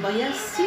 82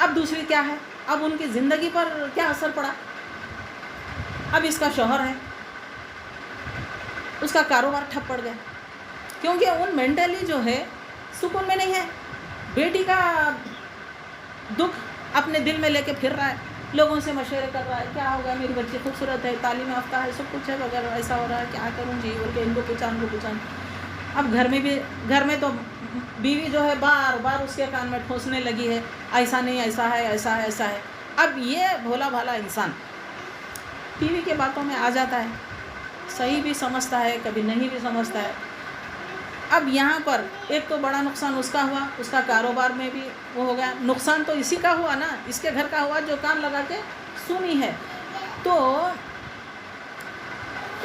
اب دوسری کیا ہے، اب ان کی زندگی پر کیا اثر پڑا، اب اس کا شوہر ہے، اس کا کاروبار ٹھپ پڑ گیا، کیونکہ ان مینٹلی جو ہے سکون میں نہیں ہے، بیٹی کا دکھ اپنے دل میں لے کے پھر رہا ہے، لوگوں سے مشورے کر رہا ہے، کیا ہوگا میری بچی خوبصورت ہے، تعلیم یافتہ ہے، سب کچھ ہے، وغیرہ ایسا ہو رہا ہے، کیا کروں جی بول کے ان کو پوچھا ان کو پوچھا۔ اب گھر میں تو بیوی جو ہے بار بار اس کے کان میں ٹھونسنے لگی ہے، ایسا نہیں، ایسا ہے، ایسا ہے، ایسا ہے۔ اب یہ بھولا بھالا انسان ٹی وی کے باتوں میں آ جاتا ہے، صحیح بھی سمجھتا ہے، کبھی نہیں بھی سمجھتا ہے۔ اب یہاں پر ایک تو بڑا نقصان اس کا ہوا، اس کا کاروبار میں بھی وہ ہو گیا، نقصان تو اسی کا ہوا نا، اس کے گھر کا ہوا جو کان لگا کے سنی ہے۔ تو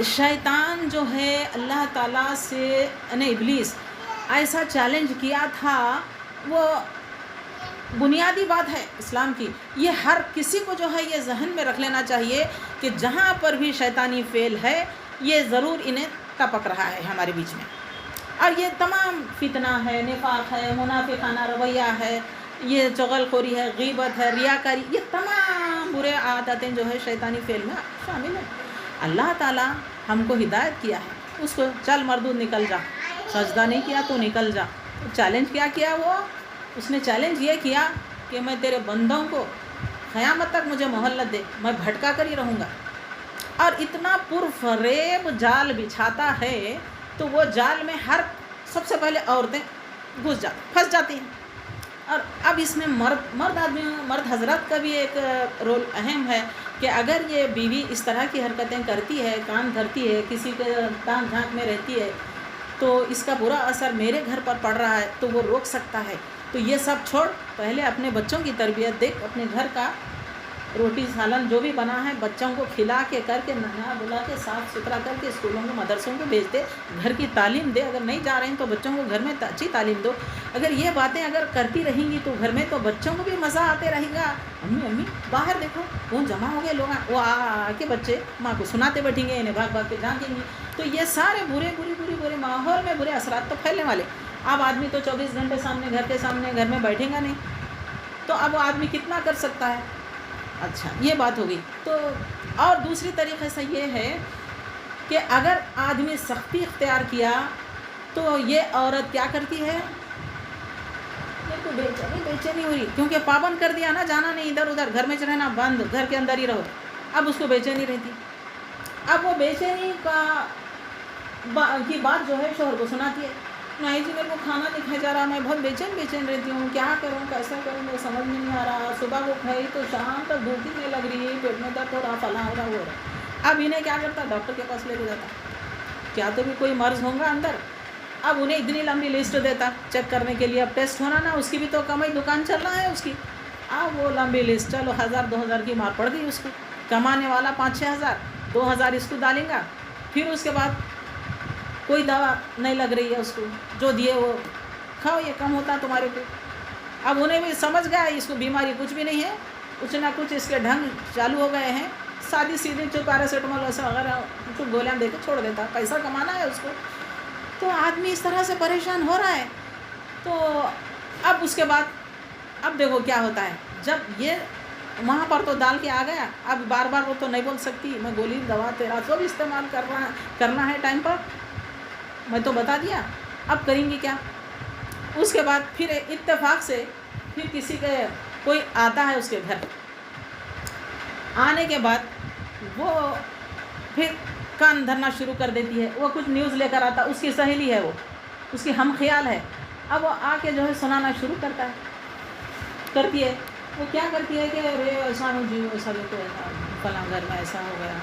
شیطان جو ہے اللہ تعالیٰ سے ابلیس ایسا چیلنج کیا تھا، وہ بنیادی بات ہے اسلام کی، یہ ہر کسی کو جو ہے یہ ذہن میں رکھ لینا چاہیے کہ جہاں پر بھی شیطانی فعل ہے یہ ضرور انہیں ٹپک رہا ہے ہمارے بیچ میں، اور یہ تمام فتنہ ہے، نفاق ہے، منافقانہ رویہ ہے، یہ چغل خوری ہے، غیبت ہے، ریاکاری، یہ تمام برے عادتیں جو ہے شیطانی فعل میں شامل ہیں۔ اللہ تعالیٰ ہم کو ہدایت کیا ہے، اس کو چل مردود نکل جا، سجدہ نہیں کیا تو نکل جا۔ چیلنج کیا کیا وہ؟ اس نے چیلنج یہ کیا کہ میں تیرے بندوں کو قیامت تک مجھے مہلت دے، میں بھٹکا کر ہی رہوں گا۔ اور اتنا پرفریب جال بچھاتا ہے تو وہ جال میں سب سے پہلے عورتیں پھنس جاتی ہیں۔ اور اب اس میں مرد حضرات کا بھی ایک رول اہم ہے کہ اگر یہ بیوی اس طرح کی حرکتیں کرتی ہے، کان دھرتی ہے، کسی کے ٹانگ جھانک میں رہتی ہے، تو اس کا برا اثر میرے گھر پر پڑ رہا ہے، تو وہ روک سکتا ہے۔ تو یہ سب چھوڑ، پہلے اپنے بچوں کی تربیت دیکھ، اپنے گھر کا روٹی سالن جو بھی بنا ہے بچوں کو کھلا کے کر کے نہلا دھلا کے صاف ستھرا کر کے اسکولوں کو مدرسوں کو بھیج دے، گھر کی تعلیم دے، اگر نہیں جا رہے ہیں تو بچوں کو گھر میں اچھی تعلیم دو۔ اگر یہ باتیں اگر کرتی رہیں گی تو گھر میں تو بچوں کو بھی مزہ آتے رہے گا، امی باہر دیکھو وہ جمع ہو گئے لوگ، وہ آ کے بچے ماں کو سناتے بیٹھیں گے، انہیں بھاگ بھاگ کے جھانکیں گے، تو یہ سارے برے ماحول میں برے اثرات تو پھیلنے والے۔ اب آدمی تو 24 گھنٹے گھر کے سامنے گھر میں بیٹھے گا نہیں، تو اب وہ آدمی کتنا کر سکتا ہے؟ اچھا یہ بات ہوگی۔ تو اور دوسری طریقے سے یہ ہے کہ اگر آدمی سختی اختیار کیا تو یہ عورت کیا کرتی ہے، بے چینی ہوئی، کیونکہ پابند کر دیا نا، جانا نہیں ادھر ادھر، گھر میں رہنا بند، گھر کے اندر ہی رہو، اب اس کو بے چینی رہتی۔ اب وہ بے چینی کی بات جو ہے شوہر کو سناتی ہے، نہیں جی میرے کو کھانا نہیں کھایا جا رہا، میں بہت بے چین رہتی ہوں، کیا کروں، کیسا کروں، مجھے سمجھ میں نہیں آ رہا، صبح کو کھائی تو شام تک بھوک ہی نہیں لگ رہی، پیٹ میں درد ہو رہا، فلاں ہو رہا، وہ ہو رہا۔ اب انہیں کیا کرتا، ڈاکٹر کے پاس لے کے جاتا، کیا تو بھی کوئی مرض ہوگا اندر۔ اب انہیں اتنی لمبی لسٹ دیتا چیک کرنے کے لیے، اب ٹیسٹ ہونا نا، اس کی بھی تو کمائی دکان چل رہا ہے اس کی، اب وہ لمبی لسٹ، چلو 1000-2000 کی مار پڑ گئی اس کو، کمانے والا 5-6 ہزار، 2000 اس کو ڈالیں گا، پھر اس کے بعد کوئی دوا نہیں لگ رہی ہے اس کو، جو دیے وہ کھاؤ، یہ کم ہوتا تمہارے کو۔ اب انہیں بھی سمجھ گیا اس کو بیماری کچھ بھی نہیں ہے، کچھ نہ کچھ اس کے ڈھنگ چالو ہو گئے ہیں، سادی سیدھی چپ پیراسیٹامول ایسا وغیرہ کچھ گولیاں دے کے چھوڑ دیتا، پیسہ کمانا ہے اس کو۔ تو آدمی اس طرح سے پریشان ہو رہا ہے، تو اب اس کے بعد اب دیکھو کیا ہوتا ہے، جب یہ وہاں پر تو ڈال کے آ گیا، اب بار بار وہ تو نہیں بول سکتی، میں گولی دوا تیرا سب استعمال کرنا ہے ٹائم پر، میں تو بتا دیا، اب کریں گی کیا؟ اس کے بعد پھر اتفاق سے پھر کسی کے کوئی آتا ہے اس کے گھر، آنے کے بعد وہ پھر کان دھرنا شروع کر دیتی ہے، وہ کچھ نیوز لے کر آتا، اس کی سہیلی ہے، وہ اس کی ہم خیال ہے، اب وہ آ کے جو ہے سنانا شروع کرتی ہے، وہ کیا کرتی ہے کہ ارے ایسا ہو جی، ایسا تو فلاں گھر میں ایسا ہو گیا،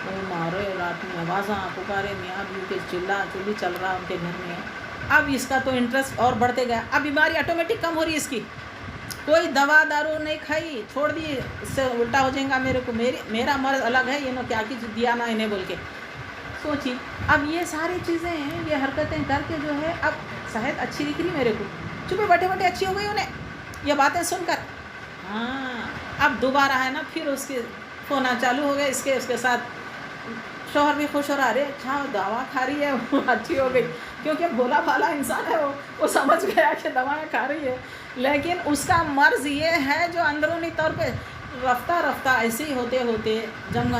وہ مارے رات میں آوازاں پکارے، میاں بیوی کے چلی چل رہا ان کے گھر میں۔ اب اس کا تو انٹرسٹ اور بڑھتے گیا، اب بیماری آٹومیٹک کم ہو رہی ہے اس کی، کوئی دوا دارو نہیں کھائی، چھوڑ دی، اس سے الٹا ہو جائے گا میرے کو، میرا مرض الگ ہے، یہ نو کیا دیا نا انہیں بول کے سوچی۔ اب یہ ساری چیزیں یہ حرکتیں کر کے جو ہے اب صحت اچھی دکھ رہی میرے کو، چپے بیٹھے اچھی ہو گئی انہیں یہ باتیں سن کر۔ ہاں اب دوبارہ ہے نا، پھر اس کے ہونا چالو ہو گئے، اس کے ساتھ شوہر بھی خوش ہو رہا، ارے اچھا دوا کھا رہی ہے وہ اچھی ہو گئی، کیونکہ بھولا بھالا انسان ہے، وہ سمجھ گیا کہ دوائیں کھا رہی ہے، لیکن اس کا مرض یہ ہے جو اندرونی طور پہ رفتہ رفتہ ایسے ہی ہوتے ہوتے جب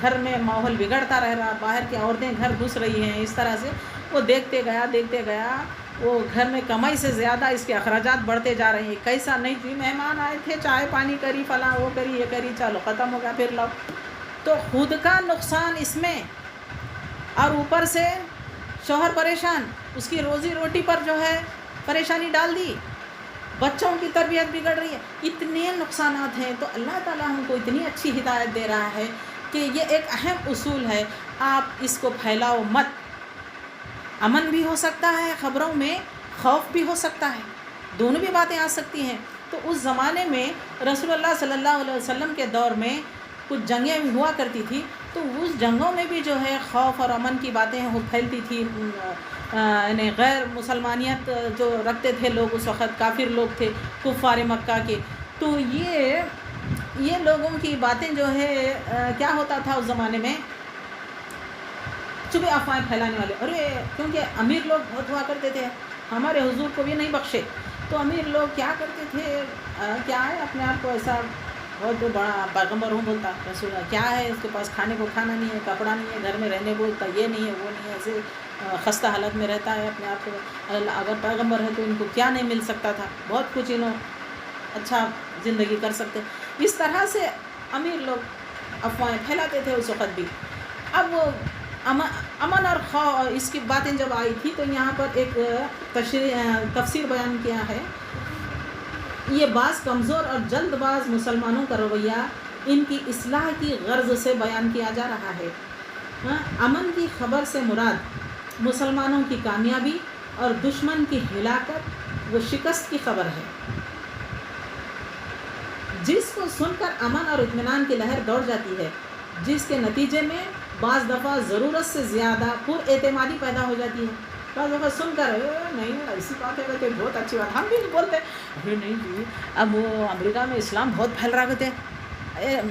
گھر میں ماحول بگڑتا رہ رہا، باہر کی عورتیں گھر گھس رہی ہیں، اس طرح سے وہ دیکھتے گیا وہ گھر میں کمائی سے زیادہ اس کے اخراجات بڑھتے جا رہے ہیں. کیسا نہیں تھی، مہمان آئے تھے، چائے پانی کری، فلاں وہ کری، یہ کری، چلو ختم ہو گیا، پھر لاؤ. تو خود کا نقصان اس میں، اور اوپر سے شوہر پریشان، اس کی روزی روٹی پر جو ہے پریشانی ڈال دی، بچوں کی تربیت بگڑ رہی ہے، اتنے نقصانات ہیں. تو اللہ تعالیٰ ہم کو اتنی اچھی ہدایت دے رہا ہے کہ یہ ایک اہم اصول ہے، آپ اس کو پھیلاؤ مت. امن بھی ہو سکتا ہے خبروں میں، خوف بھی ہو سکتا ہے، دونوں بھی باتیں آ سکتی ہیں. تو اس زمانے میں رسول اللہ صلی اللہ علیہ وسلم کے دور میں کچھ جنگیں ہوا کرتی تھی، تو اس جنگوں میں بھی جو ہے خوف اور امن کی باتیں وہ پھیلتی تھی. یعنی غیر مسلمانیت جو رکھتے تھے لوگ اس وقت، کافر لوگ تھے کفار مکہ کے، تو یہ لوگوں کی باتیں جو ہے کیا ہوتا تھا اس زمانے میں، چبے افواہیں پھیلانے والے. ارے کیونکہ امیر لوگ بہت ہوا کرتے تھے، ہمارے حضور کو بھی نہیں بخشے. تو امیر لوگ کیا کرتے تھے، کیا ہے اپنے آپ کو ایسا بہت بڑا پیغمبر ہوں بولتا، رسول کیا ہے اس کے پاس، کھانے کو کھانا نہیں ہے، کپڑا نہیں ہے، گھر میں رہنے کو یہ نہیں ہے، وہ نہیں ہے، ایسے خستہ حالت میں رہتا ہے اپنے آپ کو. اگر پیغمبر ہے تو ان کو کیا نہیں مل سکتا تھا، بہت کچھ انہوں اچھا زندگی کر سکتے. اس طرح سے امیر لوگ افواہیں پھیلاتے تھے اس وقت بھی. اب وہ امن اور اس کی باتیں جب آئی تھی تو یہاں پر ایک تفسیر بیان کیا ہے. یہ بعض کمزور اور جلد باز مسلمانوں کا رویہ ان کی اصلاح کی غرض سے بیان کیا جا رہا ہے. امن کی خبر سے مراد مسلمانوں کی کامیابی اور دشمن کی ہلاکت و شکست کی خبر ہے، جس کو سن کر امن اور اطمینان کی لہر دوڑ جاتی ہے، جس کے نتیجے میں بعض دفعہ ضرورت سے زیادہ پر اعتمادی پیدا ہو جاتی ہے. بعض دفعہ سن کر نہیں ایسی بات ہے کہ بہت اچھی بات، ہم بھی بولتے ارے نہیں جی اب وہ امریکہ میں اسلام بہت پھیل رہا کرتے ہیں.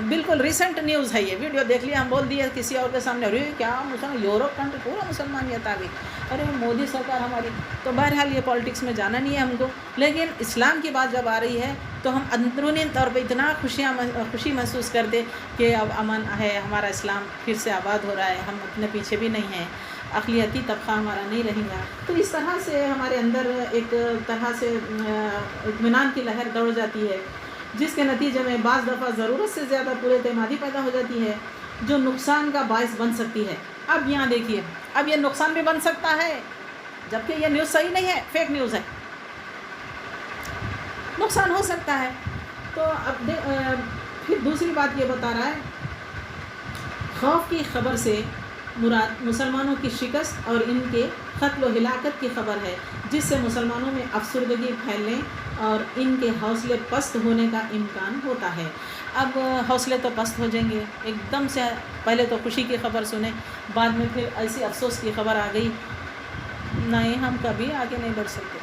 بالکل ریسنٹ نیوز ہے، یہ ویڈیو دیکھ لیا، ہم بول دیے کسی اور کے سامنے، ارے کیا مسلمان، یورپ کنٹری پورا مسلمانیت آ گئی، ارے مودی سرکار ہماری. تو بہرحال یہ پالیٹکس میں جانا نہیں ہے ہم کو، لیکن اسلام کی بات جب آ رہی ہے تو ہم اندرونی طور پہ اتنا خوشی محسوس کرتے کہ اب امن ہے، ہمارا اسلام پھر سے آباد ہو رہا ہے، ہم اتنے پیچھے بھی نہیں ہیں، اقلیتی طبقہ ہمارا نہیں رہے گا. تو اس طرح سے ہمارے اندر ایک طرح سے اطمینان کی لہر دوڑ جاتی ہے، جس کے نتیجے میں بعض دفعہ ضرورت سے زیادہ پر اعتمادی پیدا ہو جاتی ہے، جو نقصان کا باعث بن سکتی ہے. اب یہاں دیکھیے، اب یہ نقصان بھی بن سکتا ہے، جبکہ یہ نیوز صحیح نہیں ہے، فیک نیوز ہے، نقصان ہو سکتا ہے. تو اب پھر دوسری بات یہ بتا رہا ہے، خوف کی خبر سے مراد مسلمانوں کی شکست اور ان کے قتل و ہلاکت کی خبر ہے، جس سے مسلمانوں میں افسردگی پھیلنے اور ان کے حوصلے پست ہونے کا امکان ہوتا ہے. اب حوصلے تو پست ہو جائیں گے ایک دم سے، پہلے تو خوشی کی خبر سنیں، بعد میں پھر ایسی افسوس کی خبر آ گئی، نہیں ہم کبھی آگے نہیں بڑھ سکتے،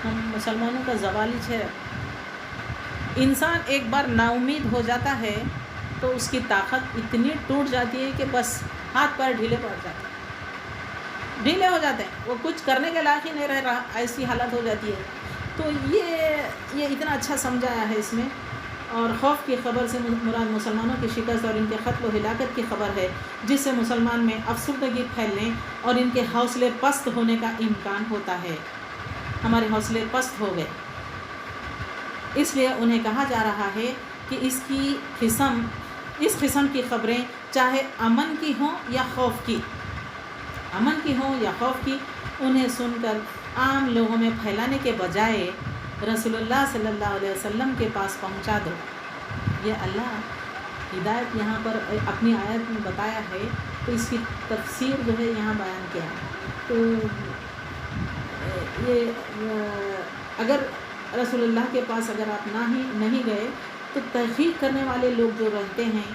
ہم مسلمانوں کا زوال ہی ہے. انسان ایک بار نا امید ہو جاتا ہے تو اس کی طاقت اتنی ٹوٹ جاتی ہے کہ بس ہاتھ پیر ڈھیلے ہو جاتے ہیں، وہ کچھ کرنے کے لائق ہی نہیں رہ رہا، ایسی حالت ہو جاتی ہے. تو یہ اتنا اچھا سمجھایا ہے اس میں. اور خوف کی خبر سے مراد مسلمانوں کی شکست اور ان کے قتل و ہلاکت کی خبر ہے، جس سے مسلمان میں افسردگی پھیلنے اور ان کے حوصلے پست ہونے کا امکان ہوتا ہے. ہمارے حوصلے پست ہو گئے، اس لیے انہیں کہا جا رہا ہے کہ اس قسم کی خبریں چاہے امن کی ہوں یا خوف کی، انہیں سن کر عام لوگوں میں پھیلانے کے بجائے رسول اللہ صلی اللہ علیہ وسلم کے پاس پہنچا دو. یہ اللہ ہدایت یہاں پر اپنی آیت میں بتایا ہے، تو اس کی تفسیر جو ہے یہاں بیان کیا ہے. تو یہ اگر رسول اللہ کے پاس اگر آپ نہیں گئے تو تحقیق کرنے والے لوگ جو رہتے ہیں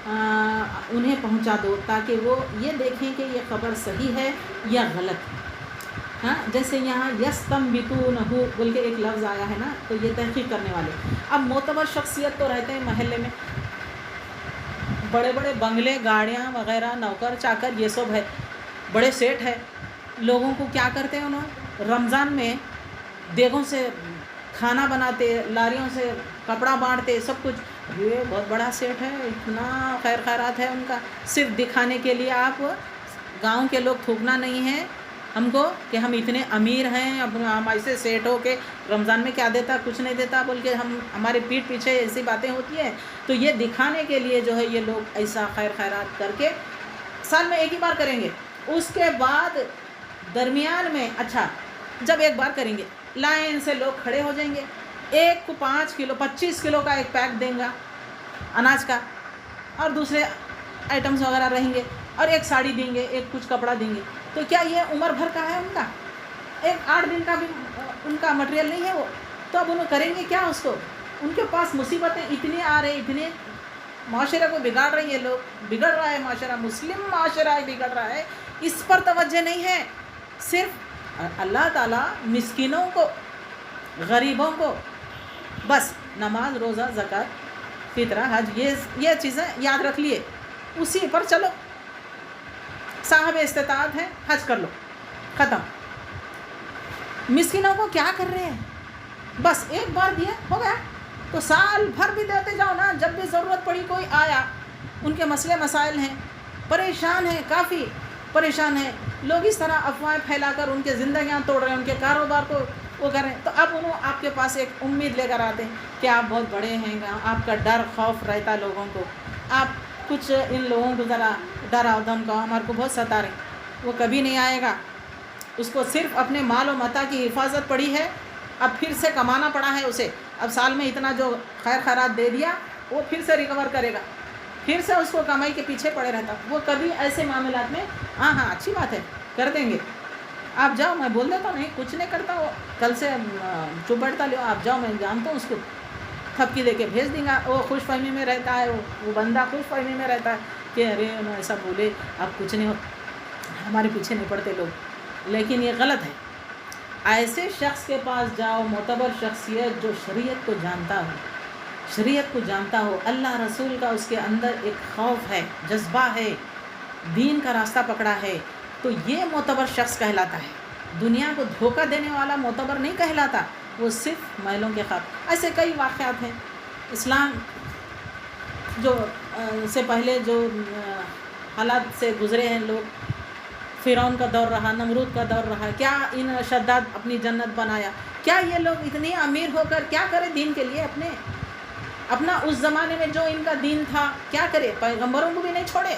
انہیں پہنچا دو، تاکہ وہ یہ دیکھیں کہ یہ خبر صحیح ہے یا غلط. جیسے یہاں یستنبطونہ بول کے ایک لفظ آیا ہے نا، تو یہ تحقیق کرنے والے. اب معتبر شخصیت تو رہتے ہیں محلے میں، بڑے بڑے بنگلے، گاڑیاں وغیرہ، نوکر چاکر، یہ سب ہے، بڑے سیٹ ہے، لوگوں کو کیا کرتے ہیں انہوں رمضان میں دیگوں سے کھانا بناتے، لاریوں سے کپڑا بانٹتے، سب کچھ، یہ بہت بڑا سیٹ ہے، اتنا خیر خیرات ہے ان کا، صرف دکھانے کے لیے آپ گاؤں کے لوگ تھوکنا نہیں ہے ہم کو کہ ہم اتنے امیر ہیں، اب ہم ایسے سیٹ ہو کے رمضان میں کیا دیتا، کچھ نہیں دیتا بول کے ہمارے پیٹھ پیچھے ایسی باتیں ہوتی ہیں. تو یہ دکھانے کے لیے جو ہے یہ لوگ ایسا خیر خیرات کر کے سال میں ایک ہی بار کریں گے. اس کے بعد درمیان میں اچھا جب ایک بار کریں گے لائن سے لوگ کھڑے ہو جائیں گے، ایک کو 5 کلو 25 کلو کا ایک پیک دیں گا اناج کا، اور دوسرے آئٹمس وغیرہ رہیں گے، اور ایک ساڑی دیں گے، ایک کچھ کپڑا دیں گے. تو کیا یہ عمر بھر کا ہے ان کا؟ ایک 8 دن کا بھی ان کا مٹیریل نہیں ہے وہ. تو اب انہوں کریں گے کیا اس کو؟ ان کے پاس مصیبتیں اتنی آ رہی، اتنے معاشرے کو بگاڑ رہی ہے، لوگ بگڑ رہا ہے معاشرہ، مسلم معاشرہ بگڑ رہا ہے. اس پر توجہ نہیں ہے. صرف اللہ تعالیٰ مسکینوں کو، غریبوں کو بس نماز، روزہ، زکوٰۃ، فطرہ، حج، یہ چیزیں یاد رکھ لیے، اسی پر چلو. صاحب استطاعت ہے حج کر لو، ختم. مسکینوں کو کیا کر رہے ہیں؟ بس ایک بار دیا ہو گیا. تو سال بھر بھی دیتے جاؤ نا، جب بھی ضرورت پڑی کوئی آیا، ان کے مسئلے مسائل ہیں، پریشان ہیں، کافی پریشان ہیں لوگ. اس طرح افواہیں پھیلا کر ان کے زندگیاں توڑ رہے ہیں، ان کے کاروبار کو وہ کر رہے ہیں. تو اب انہوں آپ کے پاس ایک امید لے کر آتے ہیں کہ آپ بہت بڑے ہیں، آپ کا ڈر خوف رہتا لوگوں کو، آپ کچھ ان لوگوں کو ذرا ڈر اور دھمکاؤ، ہمارے کو بہت ستا رہے. وہ کبھی نہیں آئے گا. اس کو صرف اپنے مال و متاع کی حفاظت پڑی ہے، اب پھر سے کمانا پڑا ہے اسے. اب سال میں اتنا جو خیر خیرات دے دیا وہ پھر سے ریکور کرے گا، پھر سے اس کو کمائی کے پیچھے پڑے رہتا. وہ کبھی ایسے معاملات میں ہاں اچھی بات ہے کر دیں گے، آپ جاؤ، میں بول دیتا ہوں نہیں کچھ نہیں کرتا وہ، کل سے چپ بیٹھتا لو، آپ جاؤ، میں جانتا ہوں اس کو، تھپکی دے کے بھیج دیں گا. وہ خوش فہمی میں رہتا ہے، وہ بندہ خوش فہمی میں رہتا ہے کہ ارے انہوں ایسا بولے، اب کچھ نہیں ہو، ہمارے پیچھے نہیں پڑتے لوگ. لیکن یہ غلط ہے. ایسے شخص کے پاس جاؤ، معتبر شخصیت جو شریعت کو جانتا ہو، شریعت کو جانتا ہو، اللہ رسول کا اس کے اندر ایک خوف ہے، جذبہ ہے، دین کا راستہ پکڑا ہے، تو یہ معتبر شخص کہلاتا ہے. دنیا کو دھوکہ دینے والا معتبر نہیں کہلاتا، وہ صرف محلوں کے خواب. ایسے کئی واقعات ہیں اسلام جو سے پہلے جو حالات سے گزرے ہیں لوگ. فرعون کا دور رہا، نمرود کا دور رہا، کیا ان شداد اپنی جنت بنایا. کیا یہ لوگ اتنے امیر ہو کر کیا کرے دین کے لیے؟ اپنا اس زمانے میں جو ان کا دین تھا کیا کرے؟ پیغمبروں کو بھی نہیں چھوڑے،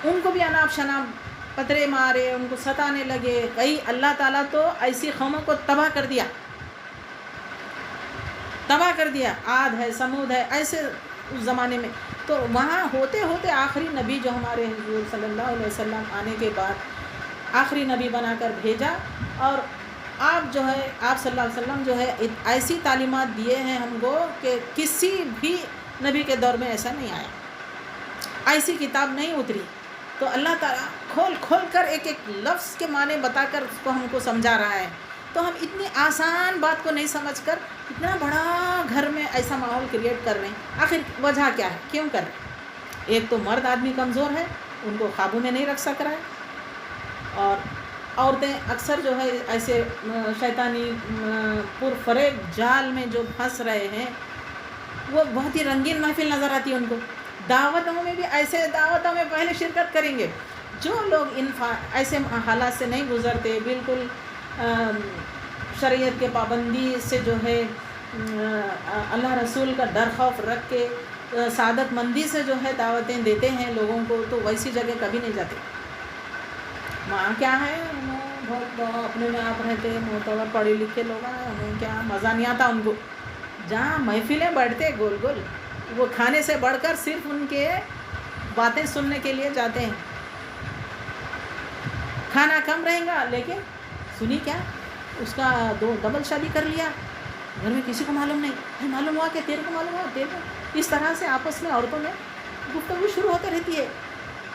ان کو بھی اناپ شناپ پتھرے مارے، ان کو ستانے لگے. کئی اللہ تعالیٰ تو ایسی قوموں کو تباہ کر دیا. عاد ہے، سمود ہے، ایسے اس زمانے میں. تو وہاں ہوتے ہوتے آخری نبی جو ہمارے حضور صلی اللہ علیہ وسلم آنے کے بعد آخری نبی بنا کر بھیجا، اور آپ جو ہے آپ صلی اللہ علیہ وسلم جو ہے ایسی تعلیمات دیے ہیں ہم کو کہ کسی بھی نبی کے دور میں ایسا نہیں آیا، ایسی کتاب نہیں اتری. تو اللہ تعالیٰ کھول کھول کر ایک ایک لفظ کے معنی بتا کر اس کو ہم کو سمجھا رہا ہے. تو ہم اتنی آسان بات کو نہیں سمجھ کر اتنا بڑا گھر میں ایسا ماحول کریٹ کر رہے ہیں. آخر وجہ کیا ہے، کیوں کر رہے ہیں؟ ایک تو مرد آدمی کمزور ہے، ان کو قابو میں نہیں رکھ سک رہا ہے، اور عورتیں اکثر جو ہے ایسے شیطانی پرفریب جال میں جو پھنس رہے ہیں. وہ بہت ہی رنگین محفل نظر آتی ہے ان کو. دعوتوں میں بھی ایسے دعوتوں میں پہلے شرکت کریں گے. جو لوگ ان ایسے حالات سے نہیں گزرتے، بالکل شریعت کے پابندی سے جو ہے اللہ رسول کا ڈر خوف رکھ کے سعادت مندی سے جو ہے دعوتیں دیتے ہیں لوگوں کو، تو ویسی جگہ کبھی نہیں جاتے. وہاں کیا ہے، بہت اپنے میں آپ رہتے ہیں، معتبر پڑھے لکھے لوگ ہیں، انہیں کیا مزہ نہیں آتا ان کو. جہاں محفلیں بیٹھتے گول گول، وہ کھانے سے بڑھ کر صرف ان کے باتیں سننے کے لیے جاتے ہیں. کھانا کم رہے گا لیکن سنی کیا، اس کا 2 ڈبل شادی کر لیا، گھر میں کسی کو معلوم نہیں، معلوم ہوا کہ تیرے کو معلوم ہوا، تیرے کو. اس طرح سے آپس میں عورتوں میں گفتگو شروع ہوتی رہتی ہے.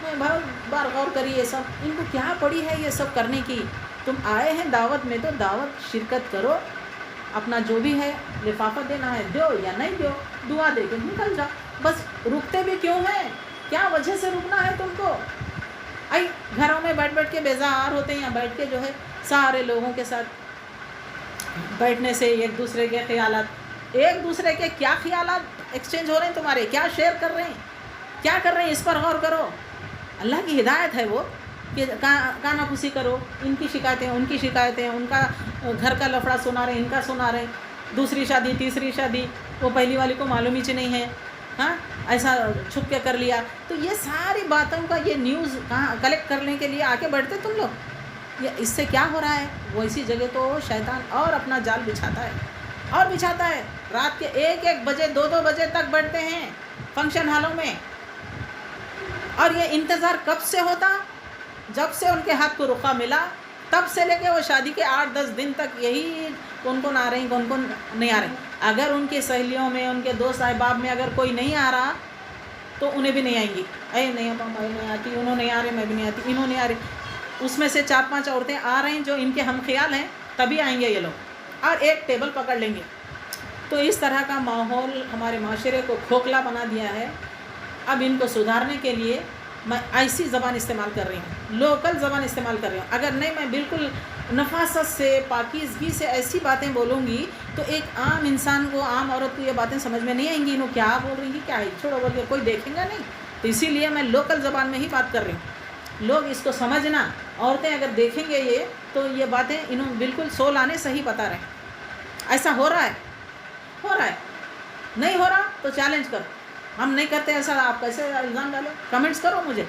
میں بہت بار غور کری یہ سب، ان کو کیا پڑی ہے یہ سب کرنے کی. تم آئے ہیں دعوت میں تو دعوت شرکت کرو، اپنا جو بھی ہے لفافہ دینا ہے دو یا نہیں دو، دعا دے کے نکل جاؤ. بس رکتے بھی کیوں ہیں؟ کیا وجہ سے رکنا ہے تم کو؟ گھروں میں بیٹھ کے بیزار ہوتے ہیں، یا بیٹھ کے جو ہے سارے لوگوں کے ساتھ بیٹھنے سے ایک دوسرے کے خیالات، ایک دوسرے کے کیا خیالات ایکسچینج ہو رہے ہیں تمہارے، کیا شیئر کر رہے ہیں، کیا کر رہے ہیں، اس پر غور کرو۔ اللہ کی ہدایت ہے وہ کہ کانا پھوسی کرو، ان کی شکایتیں ان کی شکایتیں، ان کا گھر کا لفڑا سنا رہے ہیں، ان کا سنا رہے ہیں، دوسری شادی تیسری شادی، وہ پہلی والی کو معلوم ہی نہیں ہے، ہاں ایسا چھپ کے کر لیا۔ تو یہ ساری باتوں کا یہ نیوز کہاں کلیکٹ کرنے کے لیے آگے بڑھتے تم لوگ، یہ اس سے کیا ہو رہا ہے؟ وہ اسی جگہ تو شیطان اور اپنا جال بچھاتا ہے اور بچھاتا ہے، رات کے 1-1 بجے 2-2 بجے تک بیٹھتے ہیں فنکشن ہالوں میں، اور یہ انتظار کب سے ہوتا؟ جب سے ان کے ہاتھ کو رخا ملا، تب سے لے کے وہ شادی کے 8-10 دن تک یہی کون کون آ رہے ہیں، کون کون نہیں آ رہے ہیں۔ اگر ان کی سہیلیوں میں، ان کے دوست احباب میں اگر کوئی نہیں آ رہا تو انہیں بھی نہیں آئیں گی، نہیں ابا میں نہیں آتی، انہوں نہیں آ رہے میں بھی نہیں آتی، انہوں نہیں آ رہے۔ اس میں سے 4-5 عورتیں آ رہی ہیں جو ان کے ہم خیال ہیں، تبھی آئیں گے یہ لوگ، اور ایک ٹیبل پکڑ لیں گے۔ تو اس طرح کا ماحول ہمارے معاشرے کو کھوکھلا بنا دیا ہے۔ اب ان کو سدھارنے کے لیے میں ایسی زبان استعمال کر رہی ہوں، لوکل زبان استعمال کر رہی ہوں۔ اگر نہیں میں بالکل نفاست سے، پاکیزگی سے ایسی باتیں بولوں گی تو ایک عام انسان کو، عام عورت کو یہ باتیں سمجھ میں نہیں آئیں گی، انہوں کیا بول رہی ہیں، کیا ہے، چھوڑو بول کے کوئی دیکھیں گا نہیں۔ تو اسی لیے میں لوکل زبان میں ہی بات کر رہی ہوں، لوگ اس کو سمجھنا۔ عورتیں اگر دیکھیں گے یہ تو یہ باتیں انہوں بالکل سول آنے صحیح بتا رہے ہیں۔ ایسا ہو رہا ہے، ہو رہا ہے، نہیں ہو رہا تو چیلنج کرو، ہم نہیں کرتے ایسا، آپ کیسے الزام ڈالو، کمنٹس کرو، مجھے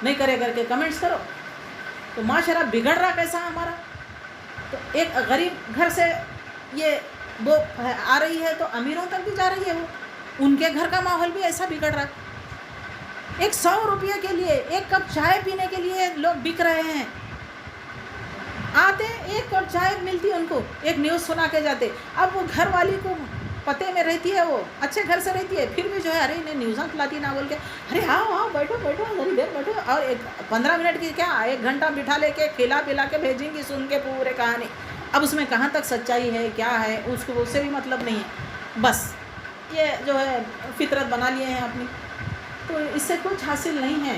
نہیں کرے کر کے کمنٹس کرو۔ تو معاشرہ بگڑ رہا کیسا ہمارا؟ تو ایک غریب گھر سے یہ وہ آ رہی ہے تو امیروں تک بھی جا رہی ہے، وہ ان کے گھر کا ماحول بھی ایسا بگڑ رہا ہے۔ 100 روپیے کے لیے 1 کپ چائے پینے کے لیے لوگ بک رہے ہیں، آتے 1 کپ چائے ملتی ہے ان کو، ایک نیوز سنا کے جاتے۔ اب وہ گھر والی کو پتے میں رہتی ہے، وہ اچھے گھر سے رہتی ہے، پھر بھی جو ہے ارے انہیں نیوزاں کھلاتی نہ بول کے، ارے ہاں بیٹھو ذرا دیر بیٹھو، اور 15 منٹ کی کیا 1 گھنٹہ بٹھا لے کے کھلا پلا کے بھیجیں گی، سن کے پورے کہانی۔ اب اس میں کہاں تک سچائی ہے، کیا ہے، اس کو اس سے بھی مطلب نہیں ہے، بس یہ جو ہے فطرت بنا لیے ہیں اپنی، تو اس سے کچھ حاصل نہیں ہے۔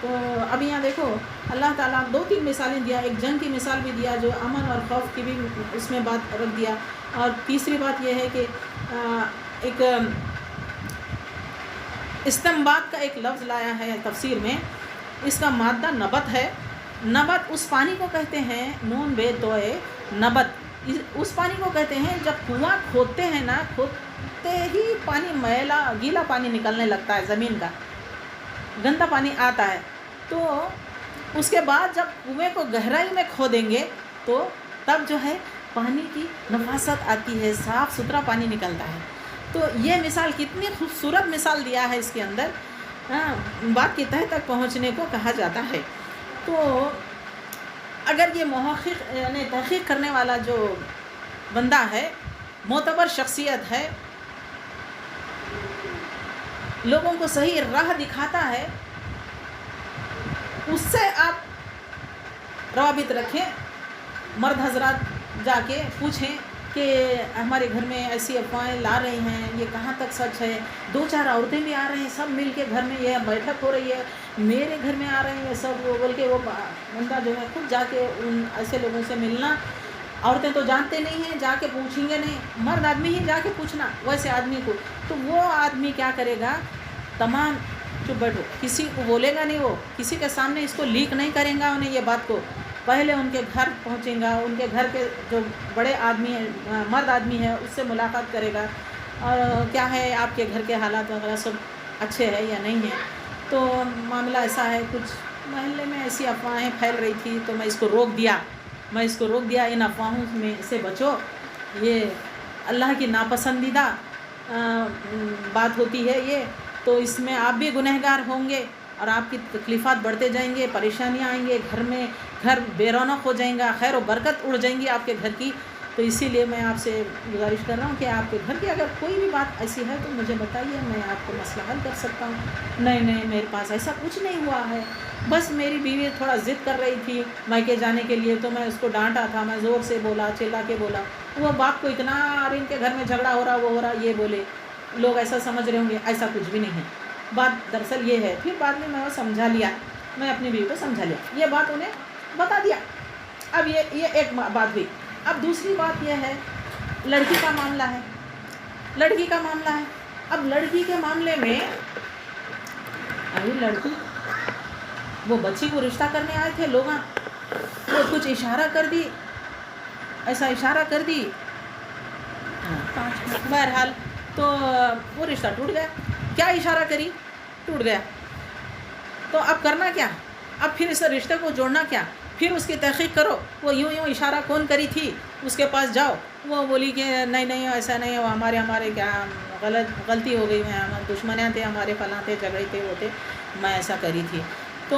تو اب یہاں دیکھو اللہ تعالیٰ 2-3 مثالیں دیا، ایک جنگ کی مثال بھی دیا جو امن اور خوف کی بھی اس میں بات رکھ دیا، اور تیسری بات یہ ہے کہ ایک استنباط کا ایک لفظ لایا ہے تفسیر میں، اس کا مادہ نبت ہے۔ نبت اس پانی کو کہتے ہیں، نون بے توئے نبت، اس پانی کو کہتے ہیں جب کنواں کھودتے ہیں نا، کھودتے ہی پانی میلا گیلا پانی نکلنے لگتا ہے، زمین کا گندا پانی آتا ہے، تو اس کے بعد جب کنویں کو گہرائی میں کھودیں گے تو تب جو ہے پانی کی نفاست آتی ہے، صاف ستھرا پانی نکلتا ہے۔ تو یہ مثال کتنی خوبصورت مثال دیا ہے، اس کے اندر بات کی تہہ تک پہنچنے کو کہا جاتا ہے۔ تو اگر یہ محقق یعنی تحقیق کرنے والا جو بندہ ہے، معتبر شخصیت ہے، لوگوں کو صحیح راہ دکھاتا ہے، اس سے آپ روابط رکھیں، مرد حضرات جا کے پوچھیں کہ ہمارے گھر میں ایسی افواہیں لا رہی ہیں، یہ کہاں تک سچ ہے، 2-4 عورتیں بھی آ رہی ہیں، سب مل کے گھر میں یہ بیٹھک ہو رہی ہے، میرے گھر میں آ رہے ہیں سب، وہ بول کے وہ بندہ جو ہے خود جا کے ان ایسے لوگوں سے ملنا۔ عورتیں تو جانتے نہیں ہیں، جا کے پوچھیں گے نہیں، مرد آدمی ہی جا کے پوچھنا ویسے آدمی کو، تو وہ آدمی کیا کرے گا، تمام چپ بیٹھو، کسی کو بولے گا نہیں، وہ کسی کے سامنے اس کو لیک نہیں کریں گا، انہیں یہ بات کو پہلے ان کے گھر پہنچیں گا، ان کے گھر کے جو بڑے آدمی ہیں، مرد آدمی ہے، اس سے ملاقات کرے گا، اور کیا ہے آپ کے گھر کے حالات وغیرہ سب اچھے ہیں یا نہیں ہیں۔ تو معاملہ ایسا ہے، کچھ محلے میں ایسی افواہیں پھیل رہی تھی تو میں اس کو روک دیا، ان افواہوں میں سے بچو، یہ اللہ کی ناپسندیدہ بات ہوتی ہے یہ، تو اس میں آپ بھی گنہگار ہوں گے، اور آپ کی تکلیفات بڑھتے جائیں گے، پریشانیاں آئیں گے، گھر بے رونق ہو جائیں گا، خیر و برکت اڑ جائیں گی آپ کے گھر کی۔ تو اسی لیے میں آپ سے گزارش کر رہا ہوں کہ آپ کے گھر کی اگر کوئی بھی بات ایسی ہے تو مجھے بتائیے، میں آپ کو مسئلہ حل کر سکتا ہوں۔ نہیں میرے پاس ایسا کچھ نہیں ہوا ہے، بس میری بیوی تھوڑا ضد کر رہی تھی میکے جانے کے لیے، تو میں اس کو ڈانٹا تھا، میں زور سے بولا، چلا کے بولا، وہ باپ کو اتنا، اور ان کے گھر میں جھگڑا ہو رہا، وہ ہو رہا، یہ بولے، لوگ ایسا سمجھ رہے ہوں گے، ایسا کچھ بھی نہیں ہے، بات دراصل یہ ہے۔ پھر بعد میں وہ سمجھا لیا میں اپنی بیوی کو سمجھا لیا، یہ بات انہیں بتا دیا۔ اب یہ ایک بات ہوئی۔ اب دوسری بات یہ ہے، لڑکی کا معاملہ ہے، لڑکی کا معاملہ ہے۔ اب لڑکی کے معاملے میں ابھی لڑکی، وہ بچی کو رشتہ کرنے آئے تھے لوگ، وہ کچھ اشارہ کر دی، ایسا اشارہ کر دی، بہرحال تو وہ رشتہ ٹوٹ گیا۔ کیا اشارہ کری، ٹوٹ گیا۔ تو اب کرنا کیا؟ اب پھر اس رشتے کو جوڑنا کیا؟ پھر اس کی تحقیق کرو، وہ یوں اشارہ کون کری تھی، اس کے پاس جاؤ۔ وہ بولی کہ نہیں ایسا نہیں ہے، وہ ہمارے کیا غلطی ہو گئی، میں دشمنیاں تھے ہمارے، فلاں تھے، جھگڑے تھے، وہ تھے، میں ایسا کری تھی۔ تو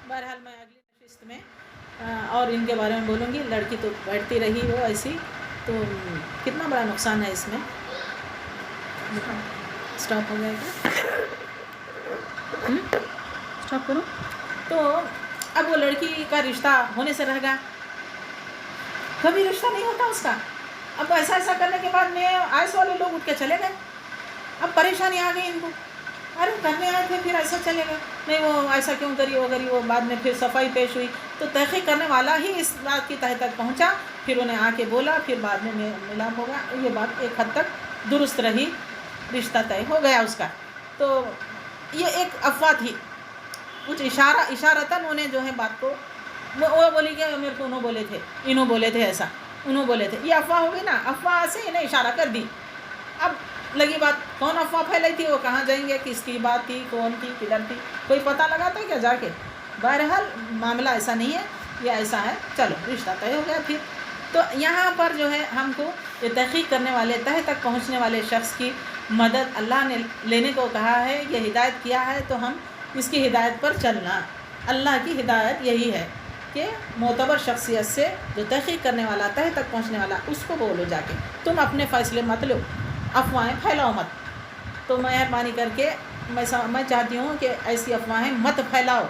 بہرحال میں اگلی نشست میں اور ان کے بارے میں بولوں گی۔ لڑکی تو بیٹھتی رہی وہ ایسی، تو کتنا بڑا نقصان ہے اس میں۔ اسٹاپ ہو گیا کیا؟ اسٹاپ کرو۔ تو اب وہ لڑکی کا رشتہ ہونے سے رہ گیا، کبھی رشتہ نہیں ہوتا اس کا۔ اب ایسا کرنے کے بعد میں آئس والے لوگ اٹھ کے چلے گئے۔ اب پریشانی آ گئی ان کو، ارے کرنے آئے تھے پھر ایسا چلے گئے، نہیں وہ ایسا کیوں کری، وہ کری، وہ بعد میں پھر صفائی پیش ہوئی۔ تو تحقیق کرنے والا ہی اس بات کی تہ تک پہنچا، پھر انہیں آ کے بولا، پھر بعد میں ملاپ ہوگا۔ یہ بات ایک حد تک درست رہی، رشتہ طے ہو گیا اس کا۔ تو یہ ایک افواہ تھی، کچھ اشارتاً انہیں جو ہے بات کو، وہ بولی کہ میرے کو انہوں بولے تھے، انہوں بولے تھے، ایسا انہوں بولے تھے۔ یہ افواہ ہو گئی نا، افواہ سے انہیں اشارہ کر دی۔ اب لگی بات، کون افواہ پھیلائی تھی، وہ کہاں جائیں گے، کس کی بات تھی، کون تھی، کدھر تھی، کوئی پتہ لگاتا ہے کیا جا کے؟ بہرحال معاملہ ایسا نہیں ہے، یہ ایسا ہے، چلو رشتہ طے ہو گیا۔ پھر تو یہاں پر جو ہے ہم کو یہ تحقیق کرنے والے، تہ تک پہنچنے والے شخص کی مدد اللہ نے لینے کو کہا ہے، یہ ہدایت کیا ہے، تو ہم اس کی ہدایت پر چلنا۔ اللہ کی ہدایت یہی ہے کہ معتبر شخصیت سے جو تحقیق کرنے والا، تہ تک پہنچنے والا، اس کو بولو جا کے، تم اپنے فیصلے مت لو، افواہیں پھیلاؤ مت۔ تو مہربانی کر کے میں چاہتی ہوں کہ ایسی افواہیں مت پھیلاؤ۔